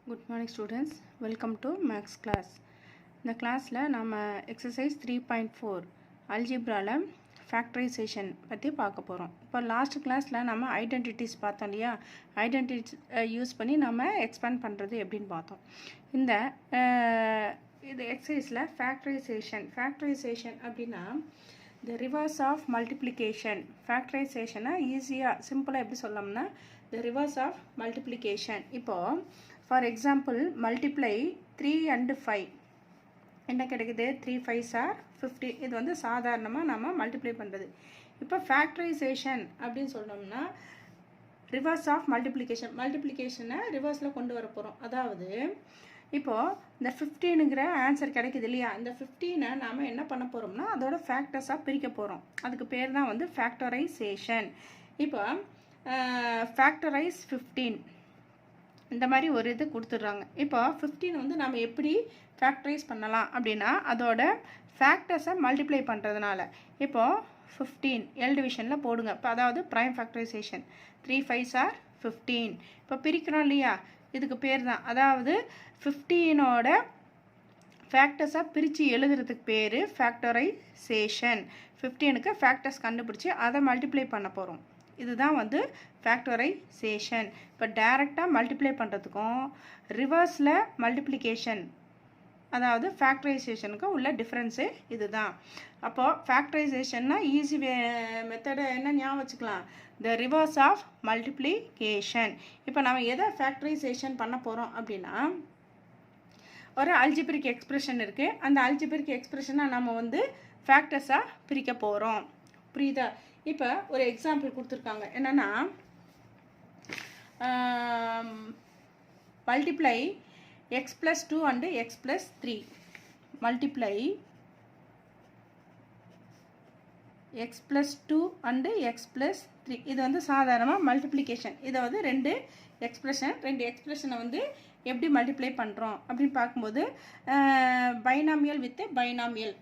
Good morning students, welcome to Max class. இந்த கிளாஸில் நம்ம எக்ஸசைஸ் 3.4 அல்ஜிப்ராவில் ஃபேக்டரைசேஷன் பற்றி பார்க்க போகிறோம். இப்போ லாஸ்ட் கிளாஸில் நம்ம ஐடென்டிட்டிஸ் பார்த்தோம் இல்லையா, ஐடென்டிட்டிஸ் யூஸ் பண்ணி நம்ம எக்ஸ்பேண்ட் பண்ணுறது எப்படின்னு பார்த்தோம். இந்த இது எக்ஸசைஸில் ஃபேக்டரைசேஷன் அப்படின்னா the reverse of multiplication. ஃபேக்டரைசேஷனை ஈஸியாக சிம்பிளாக எப்படி சொல்லணும்னா the reverse of multiplication. இப்போது ஃபார் எக்ஸாம்பிள் மல்டிப்ளை 3 and 5 என்ன கிடைக்குது, 3 5s are 50. இது வந்து சாதாரணமாக நம்ம மல்டிப்ளை பண்ணுறது. இப்போ ஃபேக்டரைசேஷன் அப்படின்னு சொன்னோம்னா ரிவர்ஸ் ஆஃப் மல்டிப்ளிகேஷனை ரிவர்ஸில் கொண்டு வர போகிறோம். அதாவது இப்போது இந்த 15ங்கிற ஆன்சர் கிடைக்குது இல்லையா, இந்த 15ஐ நாம் என்ன பண்ண போகிறோம்னா அதோட ஃபேக்டர்ஸாக பிரிக்க போகிறோம். அதுக்கு பேர் தான் வந்து ஃபேக்டரைசேஷன். இப்போ ஃபேக்டரைஸ் 15 இந்த மாதிரி ஒரு இது கொடுத்துட்றாங்க. இப்போ 15 வந்து நம்ம எப்படி ஃபேக்டரைஸ் பண்ணலாம் அப்படின்னா அதோட ஃபேக்டர்ஸை மல்டிப்ளை பண்ணுறதுனால. இப்போது 15 எல் டிவிஷனில் போடுங்க. இப்போ அதாவது ப்ரைம் ஃபேக்டரைசேஷன் 3 5s are 15. இப்போ பிரிக்கிறோம் இல்லையா, இதுக்கு பேர் தான் அதாவது 15ஓட ஃபேக்டர்ஸாக பிரித்து எழுதுறதுக்கு பேர் ஃபேக்டரைசேஷன். 15க்கு ஃபேக்டர்ஸ் கண்டுபிடிச்சி அதை மல்டிப்ளை பண்ண போகிறோம். இதுதான் வந்து ஃபேக்டரைசேஷன். இப்போ டைரெக்டாக மல்டிப்ளை பண்ணுறதுக்கும் ரிவர்ஸில் மல்டிப்ளிகேஷன் அதாவது ஃபேக்டரைசேஷனுக்கும் உள்ள டிஃப்ரென்ஸு இதுதான். அப்போது ஃபேக்டரைசேஷன்னா ஈஸி மெத்தடை என்ன ஞாபகம் வச்சுக்கலாம், த ரிவர்ஸ் ஆஃப் மல்டிப்ளிகேஷன். இப்போ நம்ம எதை ஃபேக்டரைசேஷன் பண்ண போகிறோம் அப்படின்னா ஒரு அல்ஜிப்ரிக் எக்ஸ்பிரஷன் இருக்குது. அந்த அல்ஜிப்ரிக் எக்ஸ்பிரஷனை நம்ம வந்து ஃபேக்டர்ஸாக பிரிக்க போகிறோம். புரியுதா? இப்போ ஒரு எக்ஸாம்பிள் கொடுத்துருக்காங்க. என்னென்னா multiply X plus 2 and X plus 3. Multiply X plus 2 and X plus 3. இது வந்து சாதாரணமாக மல்டிப்ளிகேஷன். இதை வந்து ரெண்டு எக்ஸ்பிரஷனை வந்து எப்படி மல்டிப்ளை பண்ணுறோம் அப்படின்னு பார்க்கும்போது பைனாமியல் வித் பைனாமியல்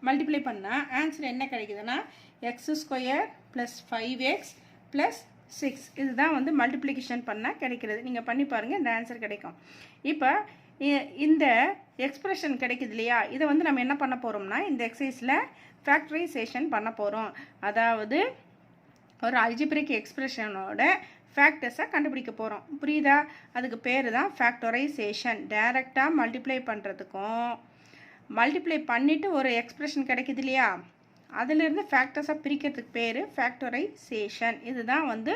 மல்டிப்ளை பண்ணால் ஆன்சர் என்ன கிடைக்குதுன்னா X square plus 5x plus 6. இதுதான் வந்து மல்டிப்ளிகேஷன் பண்ணால் கிடைக்கிறது. நீங்கள் பண்ணி பாருங்கள், இந்த ஆன்சர் கிடைக்கும். இப்போ இந்த எக்ஸ்பிரஷன் கிடைக்குது இல்லையா, இதை வந்து நம்ம என்ன பண்ண போகிறோம்னா இந்த எக்ஸசைஸில் ஃபேக்டரைசேஷன் பண்ண போகிறோம். அதாவது ஒரு அல்ஜிப்ரிக் எக்ஸ்பிரஷனோட ஃபேக்டர்ஸை கண்டுபிடிக்க போகிறோம். புரியுதா? அதுக்கு பேர் தான் ஃபேக்டரைசேஷன். டைரெக்டாக மல்டிப்ளை பண்ணுறதுக்கும் மல்டிப்ளை பண்ணிவிட்டு ஒரு எக்ஸ்பிரஷன் கிடைக்குது இல்லையா, அதிலிருந்து ஃபேக்டர்ஸாக பிரிக்கிறதுக்கு பேர் ஃபேக்டரைசேஷன். இதுதான் வந்து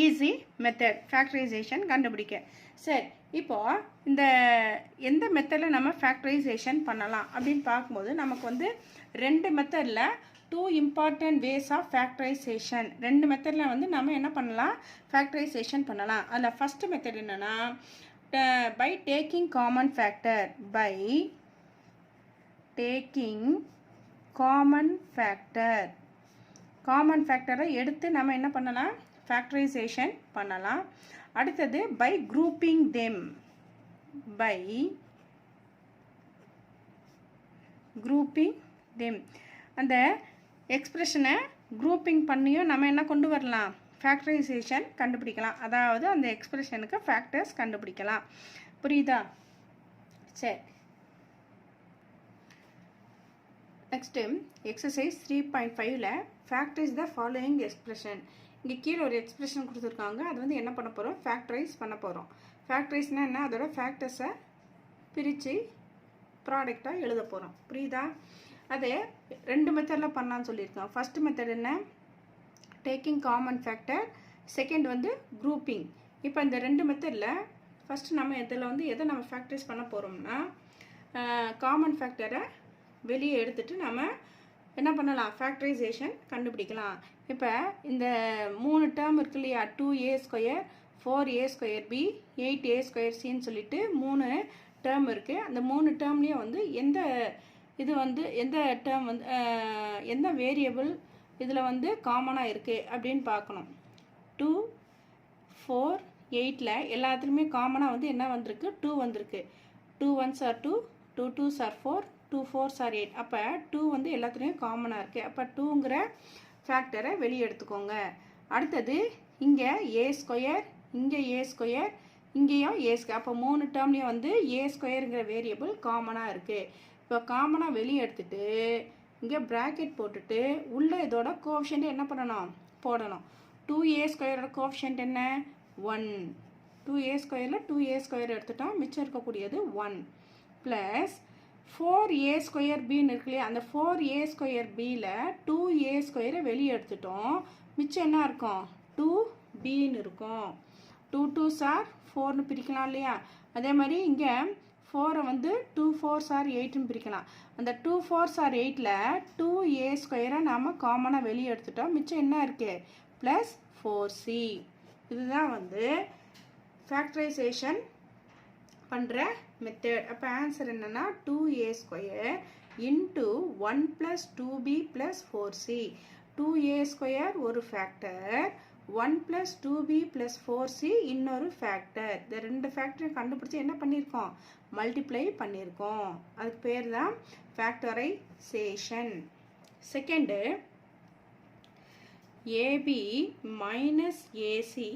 ஈஸி மெத்தட் ஃபேக்டரைசேஷன் கண்டுபிடிக்க. சரி, இப்போது இந்த எந்த மெத்தடில் நம்ம ஃபேக்டரைசேஷன் பண்ணலாம் அப்படின்னு பார்க்கும்போது நமக்கு வந்து ரெண்டு மெத்தடில் 2 இம்பார்ட்டன்ட் வேஸ் ஆஃப் ஃபேக்டரைசேஷன். ரெண்டு மெத்தடில் வந்து நம்ம என்ன பண்ணலாம், ஃபேக்டரைசேஷன் பண்ணலாம். அதில் ஃபஸ்ட்டு மெத்தட் என்னென்னா by taking common factor. By taking common factor. Common ஃபேக்டரை எடுத்து நம்ம என்ன பண்ணலாம், ஃபேக்டரைசேஷன் பண்ணலாம். அடுத்தது by grouping them. by grouping them. அந்த எக்ஸ்பிரஷனை குரூப்பிங் பண்ணியும் நம்ம என்ன கொண்டு வரலாம், ஃபேக்டரைசேஷன் கண்டுபிடிக்கலாம். அதாவது அந்த எக்ஸ்பிரஷனுக்கு ஃபேக்டர்ஸ் கண்டுபிடிக்கலாம். புரியுதா? சரி, நெக்ஸ்ட்டு எக்ஸசைஸ் 3.5ல் ஃபேக்டரைஸ் த ஃபாலோயிங் எக்ஸ்பிரஷன். இங்கே கீழே ஒரு எக்ஸ்பிரஷன் கொடுத்துருக்காங்க. அது வந்து என்ன பண்ண போகிறோம், ஃபேக்டரைஸ் பண்ண போகிறோம். ஃபேக்டரைஸ்னால் என்ன, அதோட ஃபேக்டர்ஸை பிரித்து ப்ராடக்டாக எழுத போகிறோம். புரியுதா? அதே ரெண்டு மெத்தடில் பண்ணலான்னு சொல்லியிருக்கோம். ஃபஸ்ட்டு மெத்தட் என்ன, டேக்கிங் காமன் ஃபேக்டர். செகண்ட் வந்து குரூப்பிங். இப்போ இந்த ரெண்டு மெத்தடில் ஃபஸ்ட்டு நம்ம இதில் வந்து எதை நம்ம ஃபேக்டரைஸ் பண்ண போகிறோம்னா காமன் ஃபேக்டரை வெளியே எடுத்துகிட்டு நம்ம என்ன பண்ணலாம், ஃபேக்டரைசேஷன் கண்டுபிடிக்கலாம். இப்போ இந்த 3 டேர்ம் இருக்கு இல்லையா, 2a square 4a square b 8a square சின்னு சொல்லிட்டு 3 டேர்ம் இருக்குது. அந்த 3 டேர்ம்லேயும் வந்து எந்த இது வந்து எந்த டேர்ம் வந்து எந்த வேரியபிள் இதில் வந்து காமனாக இருக்குது அப்படின்னு பார்க்கணும். 2 4 8ல் எல்லாத்துலேயுமே காமனாக வந்து என்ன வந்திருக்கு, 2 வந்திருக்கு. 2 1s are 2, 2 2s are 4, 2 4s are 8. அப்போ 2 வந்து எல்லாத்துலேயும் காமனாக இருக்குது. அப்போ 2ங்கிற ஃபேக்டரை வெளியே எடுத்துக்கோங்க. அடுத்தது இங்கே a ஸ்கொயர் இங்கே ஏ ஸ்கொயர், இங்கேயும் ஏ ஸ்கொயர். அப்போ 3 டேர்ம்லேயும் வந்து ஏ ஸ்கொயருங்கிற வேரியபிள் காமனாக இருக்குது. இப்போ காமனாக வெளியே எடுத்துகிட்டு இங்கே ப்ராக்கெட் போட்டுட்டு உள்ளே இதோட கோஎஃபிஷியன்ட் என்ன பண்ணணும், போடணும். 2a ஸ்கொயரோட கோஎஃபிஷியன்ட் என்ன, 1. 2a ஸ்கொயரில் 2a ஸ்கொயர் எடுத்துட்டோம், மிச்சம் இருக்கக்கூடியது 1 ப்ளஸ் 4a ஸ்கொயர் பின்னு இருக்கு இல்லையா, அந்த 4a ஸ்கொயர் பியில் 2a ஸ்கொயரை வெளியே எடுத்துட்டோம், மிச்சம் என்ன இருக்கும், 2bன்னு இருக்கும். 2 2s are 4ன்னு பிரிக்கலாம் இல்லையா. அதே மாதிரி இங்கே 4 வந்து 2 4s are 8ன்னு பிரிக்கலாம். அந்த 2 4s are 8ல் 2a ஸ்கொயரை நாம் காமனாக வெளியே எடுத்துட்டோம், மிச்சம் என்ன இருக்குது, ப்ளஸ் 4c. இதுதான் வந்து ஃபேக்டரைசேஷன் பண்ணுற மெத்தட். அப்போ ஆன்சர் என்னென்னா 2a square into 1 plus 2b plus 4c. 2a square ஒரு factor, 1 plus 2b plus 4c இன்னொரு ஃபேக்டர். இந்த ரெண்டு ஃபேக்டரையும் கண்டுபிடிச்சி என்ன பண்ணியிருக்கோம், மல்டிப்ளை பண்ணியிருக்கோம். அதுக்கு பேர் தான் factorisation. Second, ab minus ac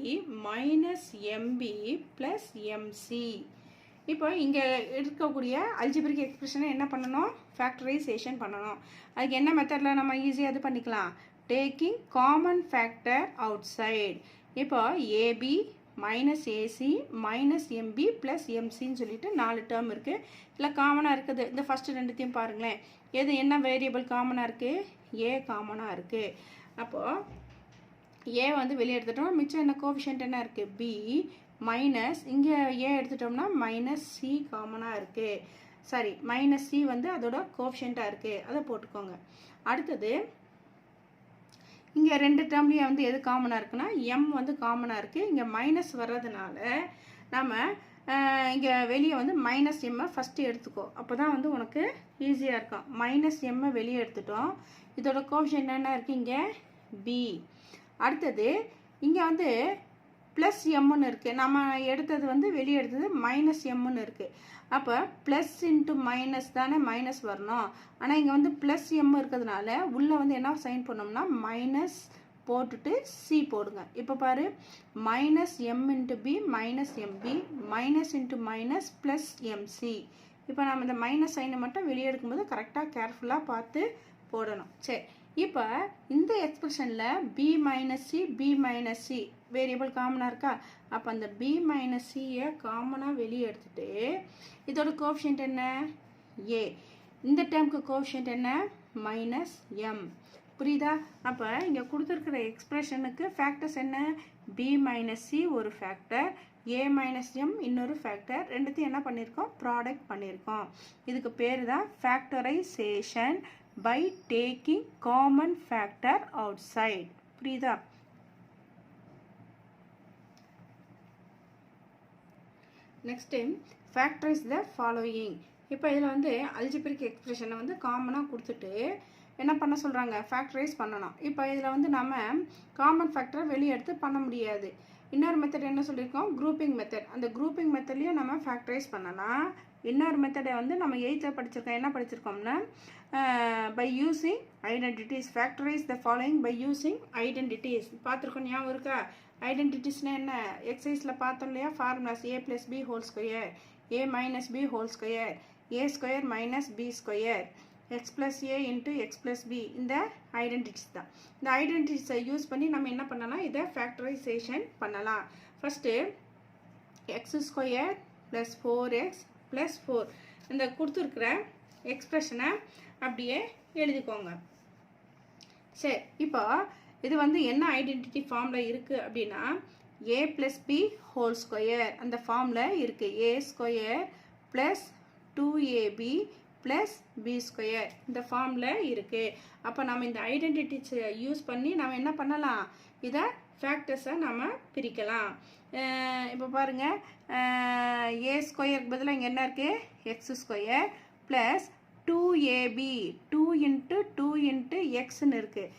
minus mb plus MC. இப்போ இங்கே இருக்கக்கூடிய அல்ஜிப்ரிக் எக்ஸ்பிரஷனை என்ன பண்ணணும், ஃபேக்டரைசேஷன் பண்ணணும். அதுக்கு என்ன மெத்தடில் நம்ம ஈஸியாக இது பண்ணிக்கலாம், taking common factor outside. இப்போ ab minus ac minus mb plus எம்சின்னு சொல்லிட்டு 4 டேர்ம் இருக்குது. இல்லை காமனாக இருக்குது, இந்த ஃபஸ்ட்டு ரெண்டுத்தையும் பாருங்களேன். எது என்ன வேரியபிள் காமனாக இருக்குது, ஏ காமனாக இருக்குது. அப்போது ஏ வந்து வெளியே எடுத்துட்டோம், மிச்சம் என்ன கோஎஃபிஷியன்ட் என்ன இருக்குது, பி மைனஸ் இங்கே ஏ எடுத்துட்டோம்னா மைனஸ் சி காமனாக இருக்குது. சாரி, மைனஸ் சி வந்து அதோட கோஎஃபிஷியண்ட்டாக இருக்குது, அதை போட்டுக்கோங்க. அடுத்தது இங்கே ரெண்டு டேர்ம்லேயும் வந்து எது காமனாக இருக்குன்னா எம் வந்து காமனாக இருக்குது. இங்கே மைனஸ் வர்றதுனால நம்ம இங்கே வெளியே வந்து மைனஸ் எம்மை ஃபஸ்ட்டு எடுத்துக்கோ, அப்போ தான் வந்து உனக்கு ஈஸியாக இருக்கும். மைனஸ் எம்மை வெளியே எடுத்துட்டோம், இதோட கோஎஃபிஷியன்ட் என்ன இருக்குது, இங்கே பி. அடுத்தது இங்கே வந்து ப்ளஸ் எம்முன்னு இருக்குது, நம்ம எடுத்தது வந்து வெளியே எடுத்தது மைனஸ் எம்முன்னு இருக்குது. அப்போ ப்ளஸ் இன்ட்டு மைனஸ் தானே மைனஸ் வரணும், ஆனால் இங்கே வந்து ப்ளஸ் எம் இருக்கிறதுனால உள்ளே வந்து என்ன சைன் பண்ணோம்னா மைனஸ் போட்டுட்டு சி போடுங்க. இப்போ பாரு, minus M into B minus MB minus into minus plus MC. இப்போ நம்ம இந்த மைனஸ் சைனை மட்டும் வெளியே எடுக்கும்போது கரெக்டாக கேர்ஃபுல்லாக பார்த்து போடணும். சரி, இப்போ இந்த எக்ஸ்பிரஷனில் b minus c b minus c variable காமனாக இருக்கா. அப்போ அந்த பி மைனஸ் சியை காமனாக வெளியே எடுத்துட்டு இதோட கோஎஃபிஷியன்ட் என்ன, ஏ. இந்த டேர்முக்கு கோஎஃபிஷியன்ட் என்ன, மைனஸ் எம். புரியுதா. அப்போ இங்கே கொடுத்துருக்கிற எக்ஸ்பிரஷனுக்கு ஃபேக்டர்ஸ் என்ன, பி மைனஸ் சி ஒரு ஃபேக்டர், ஏ மைனஸ் எம் இன்னொரு ஃபேக்டர். ரெண்டுத்தையும் என்ன பண்ணியிருக்கோம், ப்ராடக்ட் பண்ணியிருக்கோம். இதுக்கு பேர் தான் factorisation by taking common factor outside. புரியுதா. Next time factorise the following. இப்போ இதில் வந்து அல்ஜிப்ரிக் எக்ஸ்பிரஷனை வந்து காமனாக கொடுத்துட்டு என்ன பண்ண சொல்கிறாங்க, ஃபேக்டரைஸ் பண்ணணும். இப்போ இதில் வந்து நம்ம காமன் ஃபேக்டரை வெளியே எடுத்து பண்ண முடியாது. இன்னொரு மெத்தட் என்ன சொல்லியிருக்கோம், குரூப்பிங் மெத்தட். அந்த குரூப்பிங் மெத்தட்லேயும் நம்ம ஃபேக்டரைஸ் பண்ணலாம். இன்னொரு மெத்தடை வந்து நம்ம 8th படிச்சிருக்கோம், என்ன படிச்சிருக்கோம்னா by using identities. Factorise the following by using identities. பார்த்துருக்கோம், ஞாபகம் இருக்கா. ஐடென்டிட்டிஸ்னால் என்ன, எக்ஸசைஸில் பார்த்தோம் இல்லையா, formulas a plus b whole square, a minus b whole square, a square minus b square, x plus a into x plus b. இந்த identities தான். இந்த ஐடென்டிட்டிஸை யூஸ் பண்ணி நம்ம என்ன பண்ணலாம், இதை ஃபேக்டரைசேஷன் பண்ணலாம். First X square plus 4x plus 4 இந்த கொடுத்துருக்குற எக்ஸ்பிரஷனை அப்படியே எழுதிக்கோங்க. சரி, இப்போ இது வந்து என்ன ஐடென்டிட்டி ஃபார்மில் இருக்குது அப்படின்னா a plus b whole square அந்த ஃபார்மில் இருக்குது. A square plus 2ab plus b square இந்த ஃபார்மில் இருக்குது. அப்போ நம்ம இந்த ஐடென்டிட்டிஸை யூஸ் பண்ணி நம்ம என்ன பண்ணலாம், இதை ஃபேக்டர்ஸை நம்ம பிரிக்கலாம். இப்போ பாருங்கள், ஏ ஸ்கொயருக்கு பதிலாக இங்கே என்ன இருக்குது, x square plus 2ab 2 into 2 into எக்ஸ்ன்னு இருக்குது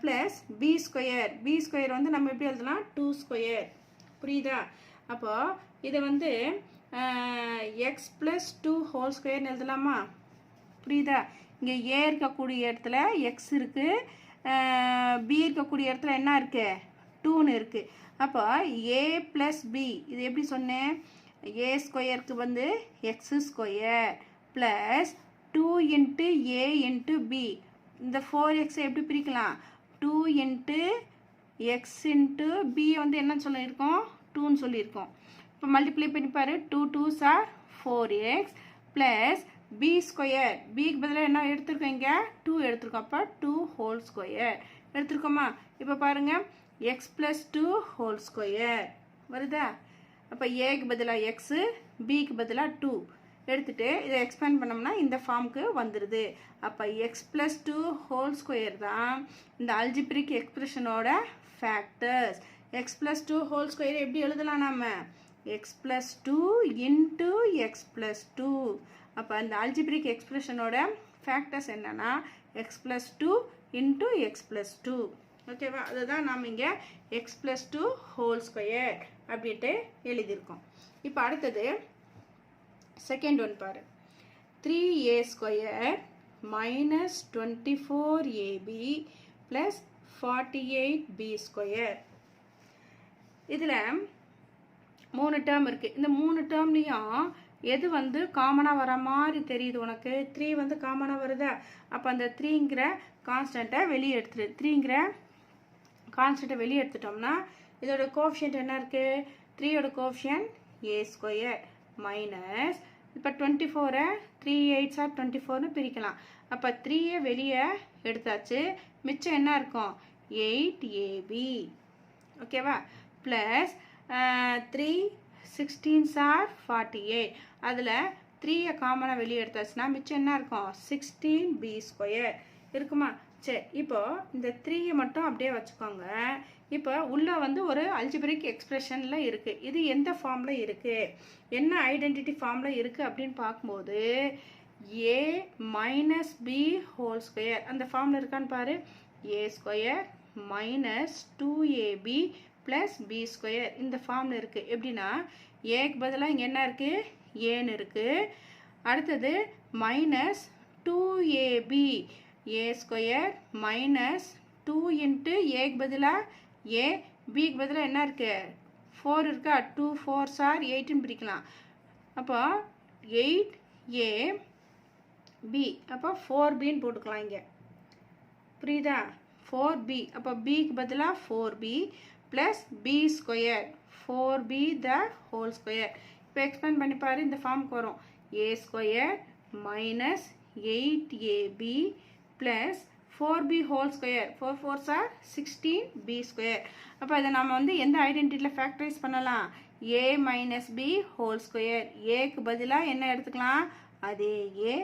plus b square. B square வந்து நம்ம எப்படி எழுதலாம், 2 ஸ்கொயர். புரியுதா. அப்போது இதை வந்து எக்ஸ் ப்ளஸ் 2 ஹோல் ஸ்கொயர்னு எழுதலாமா. புரியுதா. இங்கே ஏ இருக்கக்கூடிய இடத்துல எக்ஸ் இருக்குது, பி இருக்கக்கூடிய இடத்துல என்ன இருக்குது, 2ன்னு இருக்குது. அப்போ a + b இது எப்படி சொன்னேன் a ஸ்கொயருக்கு வந்து x square plus 2 × a × b இந்த 4x எப்படி பிரிக்கலாம் 2 × x × b வந்து என்ன சொல்லியிருக்கோம் 2ன்னு சொல்லியிருக்கோம் இப்போ மல்டிப்ளை பண்ணி பாரு 2 2s are 4x plus b square பிக்கு பதிலாக என்ன எடுத்துருக்கோம் இங்கே 2 எடுத்துருக்கோம் அப்போ 2 ஹோல் ஸ்கொயர் எடுத்துருக்கோமா இப்போ பாருங்கள் x + 2 ஹோல் ஸ்கொயர் வருதா அப்போ ஏக்கு பதிலாக எக்ஸு பிக்கு பதிலாக 2 எடுத்துகிட்டு இதை எக்ஸ்பேண்ட் பண்ணோம்னா இந்த ஃபார்முக்கு வந்துடுது அப்போ x + 2 ஹோல் ஸ்கொயர் தான் இந்த அல்ஜிப்ரிக் எக்ஸ்பிரஷனோட ஃபேக்டர்ஸ் x + 2 ஹோல் ஸ்கொயர் எப்படி எழுதலாம் நாம x + 2 × x + 2 அப்போ அந்த அல்ஜிப்ரிக் எக்ஸ்பிரஷனோட ஃபேக்டர்ஸ் என்னன்னா x + 2 × x + 2 ஓகேவா அதுதான் நாம் இங்கே x + 2 ஹோல் ஸ்கொயர் அப்படின்ட்டு எழுதியிருக்கோம் இப்போ அடுத்தது செகண்ட் ஒன் பாரு 3a square minus 24ab plus 48b square இதில் 3 டேர்ம் இருக்குது இந்த 3 டேர்ம்லேயும் எது வந்து காமனாக வர மாதிரி தெரியுது உனக்கு 3 வந்து காமனாக வருதா அப்போ அந்த 3ங்கிற கான்ஸ்டண்ட்டை வெளியே எடுத்துரு 3ங்கிற கான்ஸ்டண்ட்டை வெளியே எடுத்துட்டோம்னா இதோட கோஎஃபிஷியன்ட் என்ன இருக்குது 3யோட கோஎஃபிஷியன்ட் a ஸ்கொயர் மைனஸ் இப்போ 24 3 8s are 24ன்னு பிரிக்கலாம் அப்போ 3யை வெளியே எடுத்தாச்சு மிச்சம் என்ன இருக்கும் 8ab ஓகேவா ப்ளஸ் 3 16s are 48 அதில் 3யை காமனாக வெளியே எடுத்தாச்சுன்னா மிச்சம் என்ன இருக்கும் 16b ஸ்கொயர் இருக்குமா சரி இப்போ இந்த 3யை மட்டும் அப்படியே வச்சுக்கோங்க இப்போ உள்ளே வந்து ஒரு அல்ஜிப்ரிக் எக்ஸ்பிரஷனில் இருக்குது இது எந்த ஃபார்மில் இருக்குது என்ன ஐடென்டிட்டி ஃபார்மில் இருக்குது அப்படின்னு பார்க்கும்போது a - b ஹோல் ஸ்கொயர் அந்த ஃபார்மில் இருக்கான்னு பாரு a square minus 2ab plus b square இந்த ஃபார்மில் இருக்குது எப்படின்னா ஏக்கு பதிலாக இங்கே என்ன இருக்குது ஏன்னு இருக்குது அடுத்தது minus 2ab a square minus 2 × ஏக்கு பதிலாக a பிக்கு பதிலாக என்ன இருக்குது 4 இருக்கா 2 4s are 8ன்னு பிரிக்கலாம் அப்போ 8a b அப்போ 4bன்னு போட்டுக்கலாம் இங்கே புரியுதா 4b அப்போ பிக்கு பதிலாக 4b plus b square 4b the whole square இப்போ எக்ஸ்பேண்ட் பண்ணி பாரு இந்த ஃபார்முக்கு வரும் a square minus 8ab plus 4b whole square 4 4s are 16b square அப்போ இதை நம்ம வந்து எந்த ஐடென்டிட்டியில் ஃபேக்டரைஸ் பண்ணலாம் a - b ஹோல் ஸ்கொயர் ஏக்கு பதிலாக என்ன எடுத்துக்கலாம் அதே a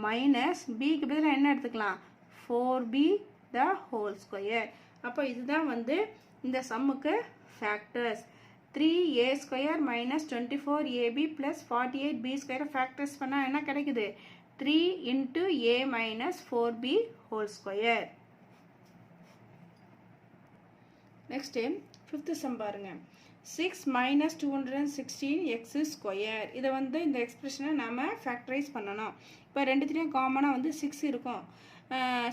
மைனஸ் பிக்கு பதிலாக என்ன எடுத்துக்கலாம் 4b த ஹோல் ஸ்கொயர் அப்போ இதுதான் வந்து இந்த சம்முக்கு factors 3a square minus 24ab plus 48b square factors பண்ணால் என்ன கிடைக்குது 3 × a minus 4b whole square. Next, fifth sum பாருங்க 6 minus 216x square இதை வந்து இந்த எக்ஸ்பிரஷனை நாம் ஃபேக்டரைஸ் பண்ணணும் இப்போ ரெண்டுத்துலேயும் காமனாக வந்து 6 இருக்கும்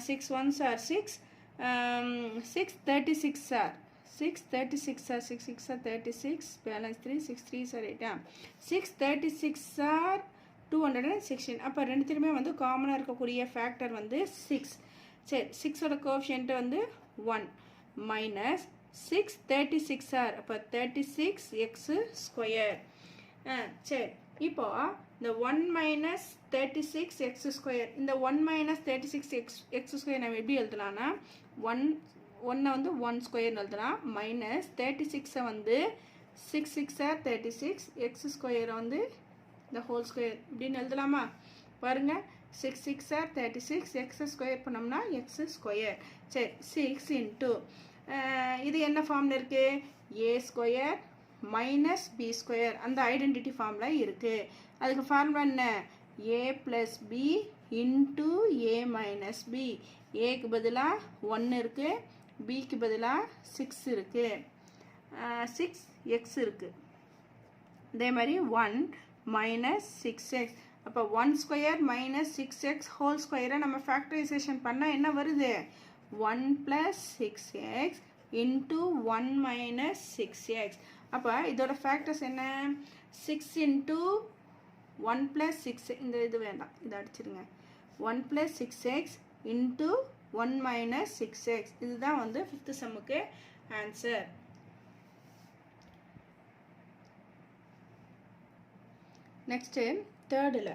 6 1s are 6 6 36 are 6 36 are 6 6 are 36 balance 3 6 3s are 8 6 36 are 216 அப்போ ரெண்டுத்திலுமே வந்து காமனாக இருக்கக்கூடிய ஃபேக்டர் வந்து 6 சரி 6ஓட கோஎஃபிஷியன்ட் வந்து 1 மைனஸ் 6 36 ஆர் அப்போ 36x ஸ்கொயர் சரி இப்போ இந்த 1 மைனஸ் 36x ஸ்கொயர் இந்த 1 மைனஸ் 36x ஸ்கொயர் நம்ம எப்படி எழுதலாம்னா 1 வந்து 1 ஸ்கொயர்னு எழுதலாம் மைனஸ் 36 வந்து 6 6 ஆர் 36 x ஸ்கொயர் வந்து the whole square இப்படின்னு எழுதலாமா பாருங்க 6 6 are 36 x ஸ்கொயர் பண்ணோம்னா x ஸ்கொயர் சரி 6 into இது என்ன ஃபார்மில் இருக்கு a square minus b square அந்த ஐடென்டிட்டி ஃபார்மில் இருக்கு அதுக்கு ஃபார்முலா என்ன a plus b into a minus b ஏக்கு பதிலாக 1 இருக்கு பிக்கு பதிலாக 6 இருக்கு 6x இருக்கு அதே மாதிரி 1 minus 6x அப்போ 1 ஸ்கொயர் மைனஸ் 6x ஹோல் ஸ்கொயரை நம்ம ஃபேக்டரைசேஷன் பண்ணால் என்ன வருது 1 + 6x into 1 minus 6x. அப்போ இதோட ஃபேக்டர்ஸ் என்ன? 6 into 1 plus 6, இந்த இது வேண்டாம், இதை அடிச்சிருங்க. 1 plus 6x into 1 minus 6x. இதுதான் வந்து 5th சம்முக்கு ஆன்சர். நெக்ஸ்ட்டு தேர்டில்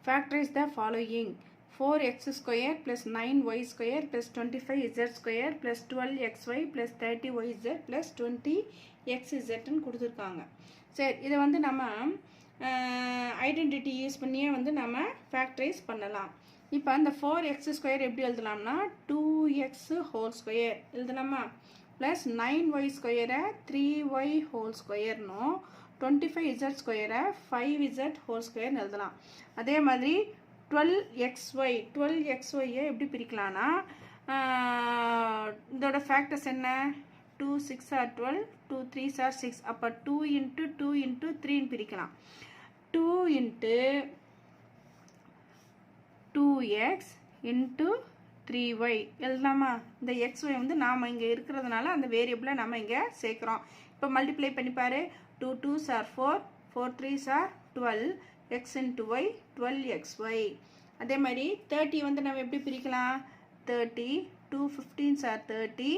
factorise the following. 4x square plus 9y square plus 25z square plus 12xy plus 30yz plus 20xzன்னு கொடுத்துருக்காங்க. சரி, இதை வந்து நம்ம ஐடென்டிட்டி யூஸ் பண்ணியே வந்து நம்ம ஃபேக்டரைஸ் பண்ணலாம். இப்போ அந்த 4x ஸ்கொயர் எப்படி எழுதலாம்னா 2x ஹோல் ஸ்கொயர் எழுதலாமா? ப்ளஸ் 9y ஸ்கொயரை 3y ஹோல் ஸ்கொயர்னும் 25z ஸ்கொயரை 5z ஹோல் ஸ்கொயர்னு எழுதலாம். அதே மாதிரி 12xy எப்படி பிரிக்கலாம்னா இதோட ஃபேக்டர்ஸ் என்ன? 2 6 are 12, 2 3s are 6. அப்போ 2 into 2 into 3ன்னு பிரிக்கலாம். 2 into 2x into 3y எழுதலாமா? இந்த xy வந்து நாம் இங்கே இருக்கிறதுனால அந்த வேரியபிளை நம்ம இங்கே சேர்க்குறோம். இப்போ multiply பண்ணிப்பாரு. 2 2s are 4, 4 3s are 12, x into y 12xy. அதே மாதிரி 30 வந்து நம்ம எப்படி பிரிக்கலாம்? 30, 2 15s are 30,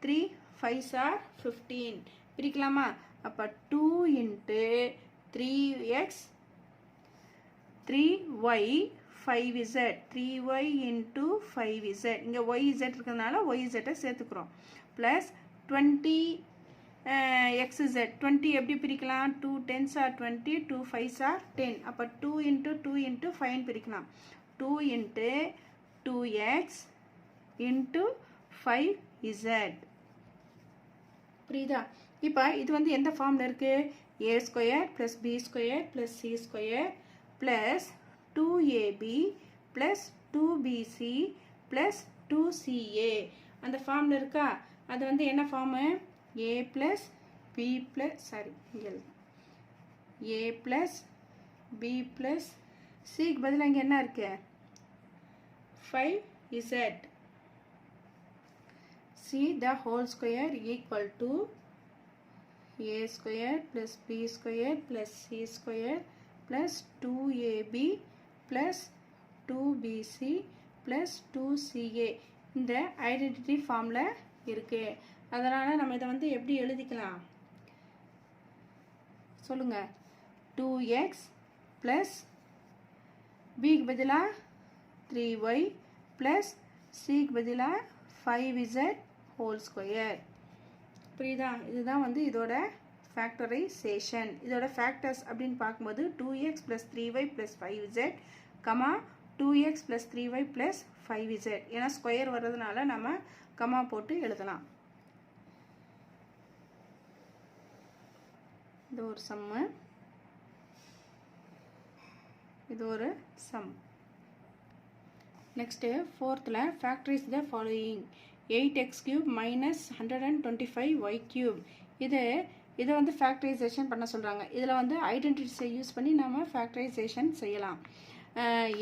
3 5s are 15 பிரிக்கலாமா? அப்போ 2 into 3x 3y 5z, 3y into 5z. இங்கே yz இருக்கிறதுனால yz சேர்த்துக்கிறோம். ப்ளஸ் 20xz, 20 எப்படி பிரிக்கலாம்? 2 10s are 20, 2 5s are 10. அப்போ 2 into 2 into 5 பிரிக்கலாம். 2 into 2x into 5z. புரியுதா? இப்போ இது வந்து எந்த ஃபார்மில் இருக்குது? a square plus b square plus c square plus 2ab plus 2bc plus 2ca அந்த ஃபார்மில் இருக்கா? அது வந்து என்ன form? a plus b plus இங்கே a ப்ளஸ் b ப்ளஸ் சிக்கு பதிலாக இங்கே என்ன இருக்கு? 5z. c the whole square equal to a square plus b square plus c square plus 2ab plus 2bc plus 2ca இந்த ஐடென்டிட்டி ஃபார்மில் இருக்குது. அதனால் நம்ம இதை வந்து எப்படி எழுதிக்கலாம் சொல்லுங்கள்? 2x plus bக்கு பதிலாக 3y plus cக்கு பதிலாக 5z ஹோல் ஸ்கொயர். புரியுதா? இதுதான் வந்து இதோட ஃபேக்டரைசேஷன். இதோட ஃபேக்டர்ஸ் அப்படின்னு பார்க்கும்போது 2x plus 3y plus 5z, 2x plus 3y plus 5z. ஏன்னா ஸ்கொயர் வர்றதுனால நம்ம கமா போட்டு எழுதலாம். இது ஒரு சம்மு, இது ஒரு சம். நெக்ஸ்ட்டு ஃபோர்த்தில் factorise the following. 8x cube minus 125y cube. இதை வந்து ஃபேக்டரைசேஷன் பண்ண சொல்கிறாங்க. இதில் வந்து ஐடென்டிட்டிஸை யூஸ் பண்ணி நம்ம ஃபேக்டரைசேஷன் செய்யலாம்.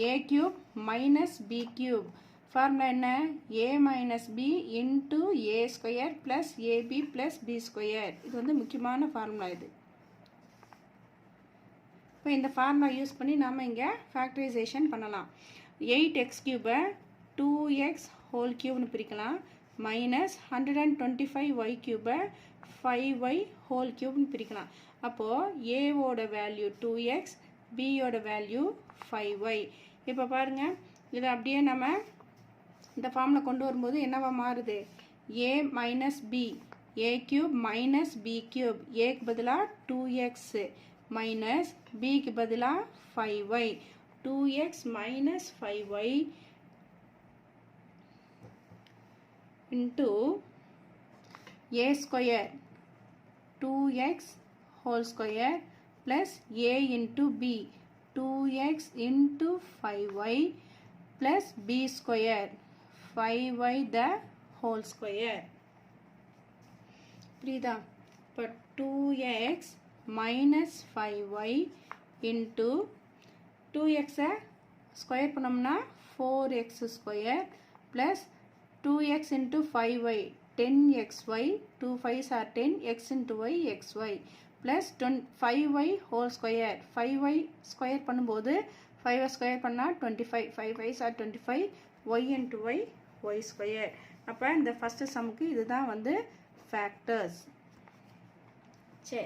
a cube minus b cube formula என்ன? a minus b into a square plus ab plus b square. இது வந்து முக்கியமான ஃபார்முலா. இது இப்போ இந்த ஃபார்முலா யூஸ் பண்ணி நாம் இங்கே ஃபேக்டரைசேஷன் பண்ணலாம். 8x கியூபை 2x ஹோல் கியூப்னு பிரிக்கலாம். மைனஸ் 125y கியூபை 5y ஹோல் கியூப்னு பிரிக்கலாம். அப்போது ஏவோட வேல்யூ 2x, பியோட வேல்யூ 5y. இப்போ பாருங்கள், இதை அப்படியே நம்ம இந்த ஃபார்மில் கொண்டு வரும்போது என்னவா மாறுது? a minus b, a cube minus b cube, ஏக்கு பதிலாக 2x மைனஸ் பிக்கு பதிலாக 5y, 2x minus 5y into a square 2x whole square plus a into b 2x into 5y plus b square 5y the whole square. புரியுதா? இப்போ 2x minus 5y into 2x square பண்ணோம்னா 4x square plus 2x into 5y 10xy, 2 5s are 10, x into y, xy plus 5y whole square. 5y square பண்ணும்போது 5 square பண்ணா 25, 5 5s are 25, y into y, y square. அப்போ இந்த first சம்முக்கு இதுதான் வந்து factors. சரி,